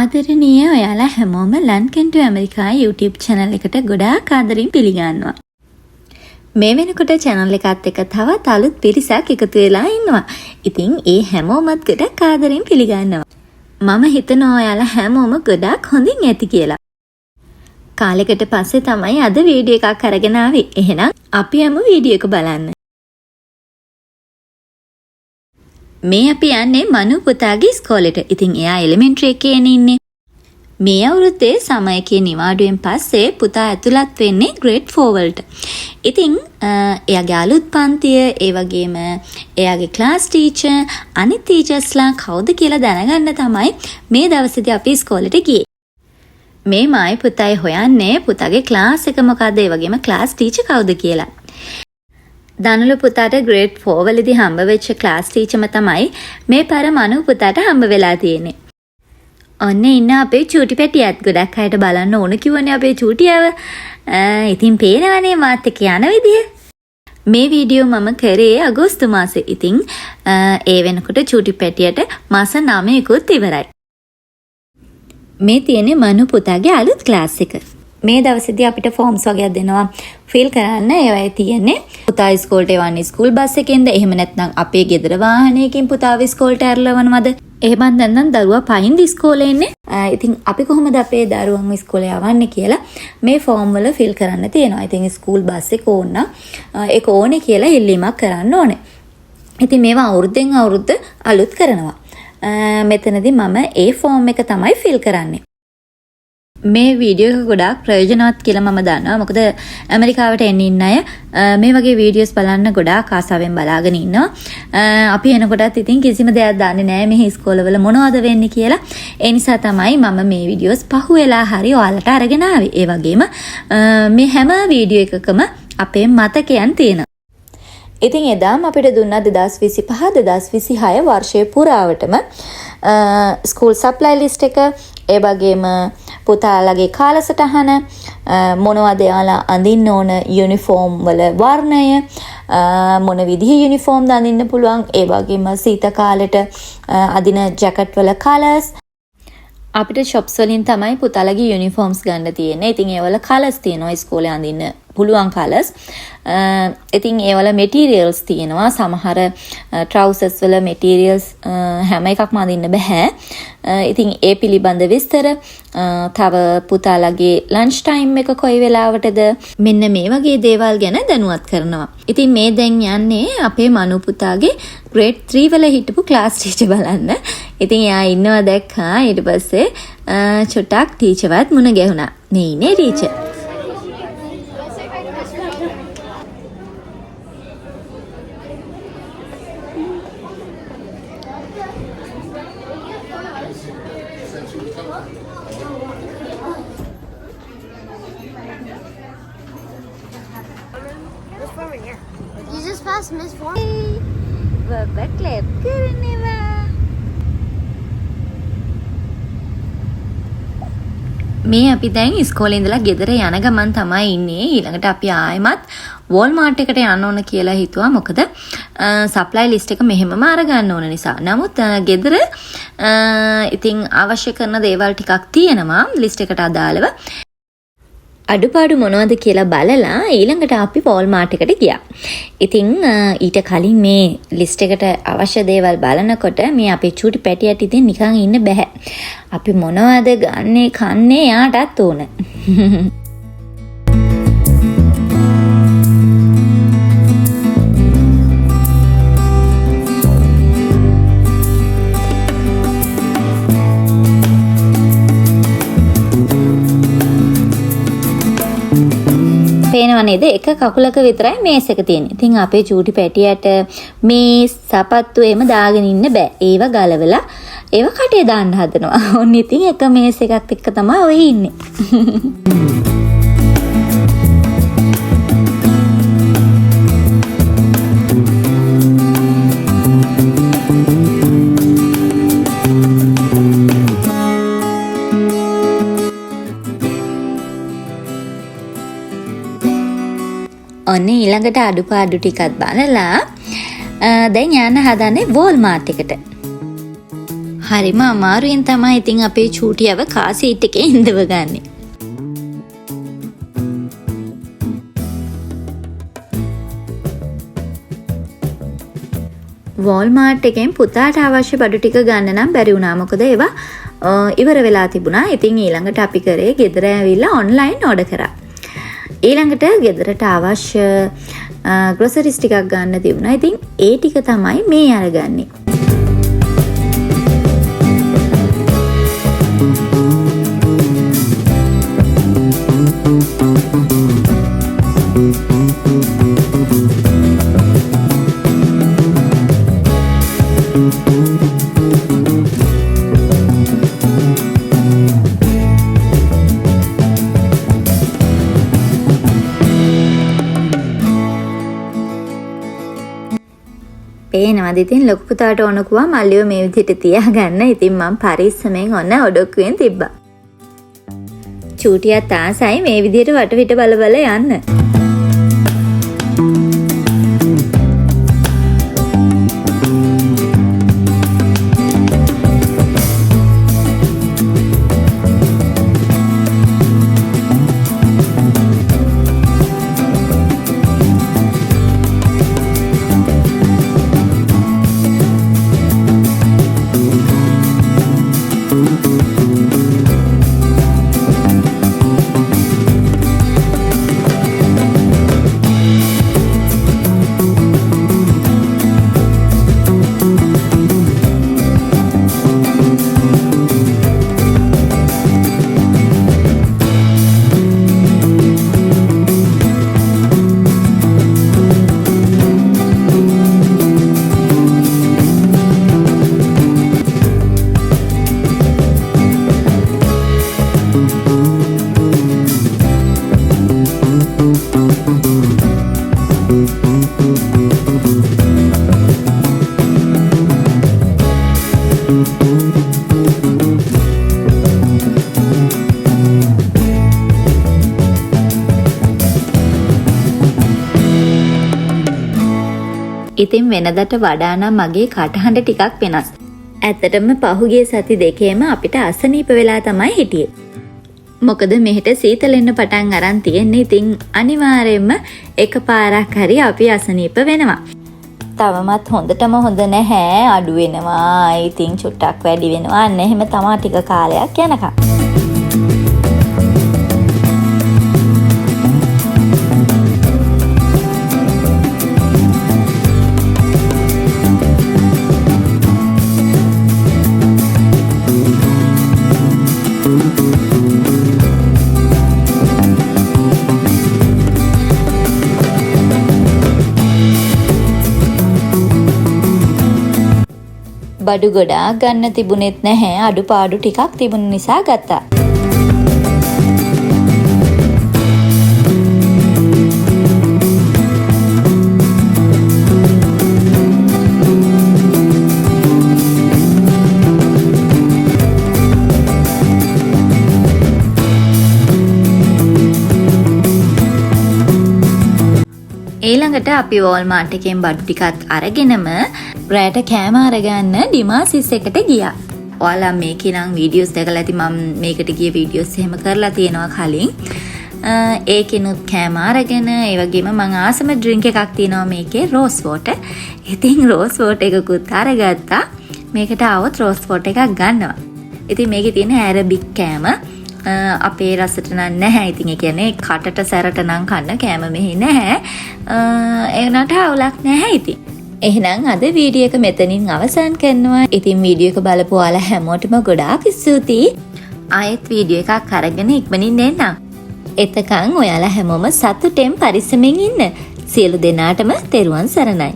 ආදරණීය ඔයාලා හැමෝම ලන්ඩන් ටු ඇමරිකා YouTube channel එකට ගොඩාක් ආදරෙන් පිළිගන්නවා. මේ වෙනකොට channel එකත් එක්ක තවත් අලුත් පිරිසක් එකතු වෙලා ඉන්නවා. ඉතින් ඒ හැමෝමත් ගොඩක් ආදරෙන් පිළිගන්නවා. මම හිතනවා ඔයාලා හැමෝම ගොඩාක් හොඳින් ඇති කියලා. කාලෙකට පස්සේ තමයි අද වීඩියෝ එකක් අරගෙන ආවේ. එහෙනම් අපි යමු වීඩියෝ එක බලන්න. මේ අපි යන්නේ මනු පුතාගේ ඉස්කෝලේට. ඉතින් එයා එලිමෙන්ටරි එකේ ඉන්නේ. මේ අවුරුද්දේ සමයකේ නිවාඩුවෙන් පස්සේ පුතා ඇතුළත් වෙන්නේ ග්‍රේඩ් 4 වලට. ඉතින් එයාගේ අලුත් පන්තිය, ඒ වගේම එයාගේ ක්ලාස් ටීචර්, අනිත් ටීචර්ස්ලා කවුද කියලා දැනගන්න තමයි මේ දවසේදී අපි ඉස්කෝලේට ගියේ. මේ මායි පුතායි හොයන්නේ පුතාගේ ක්ලාස් එක මොකද්ද, ඒ වගේම ක්ලාස් ටීචර් කවුද කියලා. දනුළු පුතාට ග්‍රේඩ් 4 වලදී හම්බ වෙච්ච ක්ලාස් ටීචර්ම තමයි මේ පාර මනු පුතාට හම්බ වෙලා තියෙන්නේ. ඔන්න ඉන්න අපේ චූටි පැටියත් ගොඩක් අයට බලන්න ඕන කිව්වනේ අපේ චූටියව. ඉතින් පේනවනේ මාත් එක්ක යන විදිය. මේ වීඩියෝ මම කරේ අගෝස්තු මාසේ. ඉතින් ඒ වෙනකොට චූටි පැටියට මාස 9කුත් ඉවරයි. මේ තියෙන්නේ මනු පුතාගේ අලුත් ක්ලාස් එක. මේ දවසේදී අපිට ෆෝම්ස් වගේක් දෙනවා ෆිල් කරන්න. ඒවයි තියෙන්නේ පුතා ඉස්කෝලේට යවන්නේ ස්කූල් බස් එකෙන්ද, එහෙම නැත්නම් අපේ ගෙදර වාහනයකින් පුතාව ඉස්කෝලේට ඇරලවනවද, එහෙම නැත්නම් දරුවා පහින්ද ඉස්කෝලේ ඉන්නේ. ඉතින් අපි කොහොමද අපේ දරුවන්ව ඉස්කෝලේ යවන්නේ කියලා මේ ෆෝම් වල ෆිල් කරන්න තියෙනවා. ඉතින් ස්කූල් බස් එක ඕන ඒක ඕනේ කියලා ඉල්ලීමක් කරන්න ඕනේ. ඉතින් මේවා අවුරුද්දෙන් අවුරුද්ද අලුත් කරනවා. මෙතනදී මම ඒ ෆෝම් එක තමයි ෆිල් කරන්නේ. මේ වීඩියෝ එක ගොඩාක් ප්‍රයෝජනවත් කියලා මම දන්නවා. මොකද ඇමරිකාවට එන්න ඉන්න අය මේ වගේ වීඩියෝස් බලන්න ගොඩාක් ආසාවෙන් බලාගෙන ඉන්නවා. අපි එනකොටත් ඉතින් කිසිම දෙයක් දන්නේ නැහැ මෙහි ඉස්කෝලවල මොනවද වෙන්නේ කියලා. ඒ නිසා තමයි මම මේ වීඩියෝස් පහුවෙලා හරි ඔයාලට අරගෙන ආවේ. ඒ වගේම මේ හැම වීඩියෝ එකකම අපේ මතකයන් තියෙනවා. ඉතින් එදාම අපිට දුන්නා 2025 2026 වර්ෂයේ පුරාවටම ස්කූල් සප්ලයි ලිස්ට් එක, ඒ වගේම පුතාලගේ කාලසටහන, මොනවද යාලා අඳින්න ඕන යුනිෆෝම් වල වර්ණය, මොන විදිහේ යුනිෆෝම්ද අඳින්න පුළුවන්, ඒ වගේම සීත කාලෙට අදින ජැකට් වල කලර්ස්. අපිට shops වලින් තමයි පුතාලගේ යුනිෆෝම්ස් ගන්න තියෙන්නේ. ඉතින් ඒවල කලර්ස් තියෙනවා ඉස්කෝලේ අඳින්න පුළුවන් කලර්ස්. ඉතින් ඒවල මෙටීරියල්ස් තියෙනවා. සමහර trousers වල මෙටීරියල්ස් හැම එකක්ම අඳින්න බෑ. ඉතින් ඒ පිළිබඳ විස්තර, තව පුතාලගේ ලන්ච් ටයිම් එක කොයි වෙලාවටද, මෙන්න මේ වගේ දේවල් ගැන දැනුවත් කරනවා. ඉතින් මේ දැන් යන්නේ අපේ මනු පුතාගේ ග්‍රේඩ් 3 වල හිටපු ක්ලාස් ටීචර් බලන්න. ඉතින් එයා ඉන්නවා දැක්කා. ඊට පස්සේ චොටක් ටීචර්වත් මුණ ගැහුණා. මේ ඉන්නේ teacher. You just passed Miss Form. බබා ක්ලැප් කරනවා. මේ අපි දැන් ඉස්කෝලේ ඉඳලා ගෙදර යන ගමන් තමයි ඉන්නේ. ඊළඟට අපි ආයෙමත් වෝල්මාර්ට් එකට යන්න ඕන කියලා හිතුවා. මොකද සප්ලයි ලිස්ට් එක මෙහෙමම අරගන්න ඕන නිසා. නමුත් ගෙදර ඉතින් අවශ්‍ය කරන දේවල් ටිකක් තියෙනවා ලිස්ට් එකට අදාළව. අඩුපාඩු මොනවද කියලා බලලා ඊළඟට අපි වෝල්මාර්ට් එකට ගියා. ඉතින් ඊට කලින් මේ ලිස්ට් එකට අවශ්‍ය දේවල් බලනකොට මේ අපේ චූටි පැටියට ඉතින් නිකන් ඉන්න බෑ. අපි මොනවද ගන්නේ කන්නේ යාටත් ඕන. පේනව නේද? එක කකුලක විතරයි මේස් එක තියෙන්නේ. ඉතින් අපේ චූටි පැටියට මේ සපත්තු එම දාගෙන ඉන්න බෑ. ඒව ගලවලා ඒව කටේ දාන්න හදනවා. ඔන්න ඉතින් එක මේස් එකක් එක්ක තමයි ඔය ඉන්නේ. ඔන්න ඊළඟට අඩුපාඩු ටිකක් බලලා දැන් යන්න හදන්නේ වෝල්මාර්ට් එකට. හරිම අමාරුවෙන් තමයි ඉතින් අපේ චූටියව කාර් සීට් එකේ ඉඳවගන්නේ. වෝල්මාර්ට් එකෙන් පුතාට අවශ්‍ය බඩු ටික ගන්න නම් බැරි වුණා. මොකද ඒවා ඉවර වෙලා තිබුණා. ඉතින් ඊළඟට අපි කරේ ගෙදර ඇවිල්ලා ඔන්ලයින් ඕඩර් කරා. ඊළඟට ගෙදරට අවශ්‍ය ග්‍රොසරිස් ටිකක් ගන්න තිබුණා. ඉතින් ඒ ටික තමයි මේ අරගන්නේ. පේනවාද ඉතින් ලොකු පුතාට ඕන කිව්වා මල්ලිව මේ විදිහට තියාගන්න. ඉතින් මම පරිස්සමෙන් ඔන්න ඔඩොක්කුවෙන් තිබ්බා. චූටියත් ආසයි මේ විදිහට වටපිට බල බල යන්න. ඉතින් වෙනදට වඩා නම් මගේ කටහඬ ටිකක් වෙනස්. ඇත්තටම පහුගිය සති දෙකේම අපිට අසනීප වෙලා තමයි හිටියේ. මොකද මෙහෙට සීතලෙන්න පටන් අරන් තියෙන්නේ. ඉතින් අනිවාර්යයෙන්ම එකපාරක් හරි අපි අසනීප වෙනවා. තවමත් හොඳටම හොඳ නැහැ, අඩු වෙනවා. ඉතින් චුට්ටක් වැඩි වෙනවා. අන්න එහෙම තමයි ටික කාලයක් යනකම්. බඩු ගොඩාක් ගන්න තිබුණෙත් නැහැ. අඩුපාඩු ටිකක් තිබුණ නිසා ගත්තා. ඊළඟට අපි වෝල්මාර්ට් එකෙන් බඩු ටිකත් අරගෙනම රෑට කෑම අරගන්න ඩිමාසිස් එකට ගියා. ඔයාලා මේකේ නම් වීඩියෝස් දැකලා ඇති. මම මේකට ගිය වීඩියෝස් එහෙම කරලා තියෙනවා කලින්. ඒකෙනුත් කෑම අරගෙන ඒ වගේම මම ආසම ඩ්‍රින්ක් එකක් තියෙනවා මේකේ, රෝස් වෝටර්. ඉතින් රෝස් වෝටර් එකකුත් අරගත්තා. මේකට ආවොත් රෝස් වෝටර් එකක් ගන්නවා. ඉතින් මේකේ තියෙන ඇරබික් කෑම අපේ රසට නම් නැහැ. ඉතින් ඒ කියන්නේ කටට සැරට නම් කන්න කෑම මෙහි නැහැ. ඒ උනට අවුලක් නැහැ ඉතින්. එහෙනම් අද වීඩියෝ එක මෙතනින් අවසන් කරනවා. ඉතින් වීඩියෝ එක බලපු ඔයාලා හැමෝටම ගොඩාක් ස්තුතියි. ආයෙත් වීඩියෝ එකක් අරගෙන ඉක්මනින් එන්නම්. එතකන් ඔයාලා හැමෝම සතුටෙන් පරිස්සමෙන් ඉන්න. සියලු දෙනාටම තෙරුවන් සරණයි.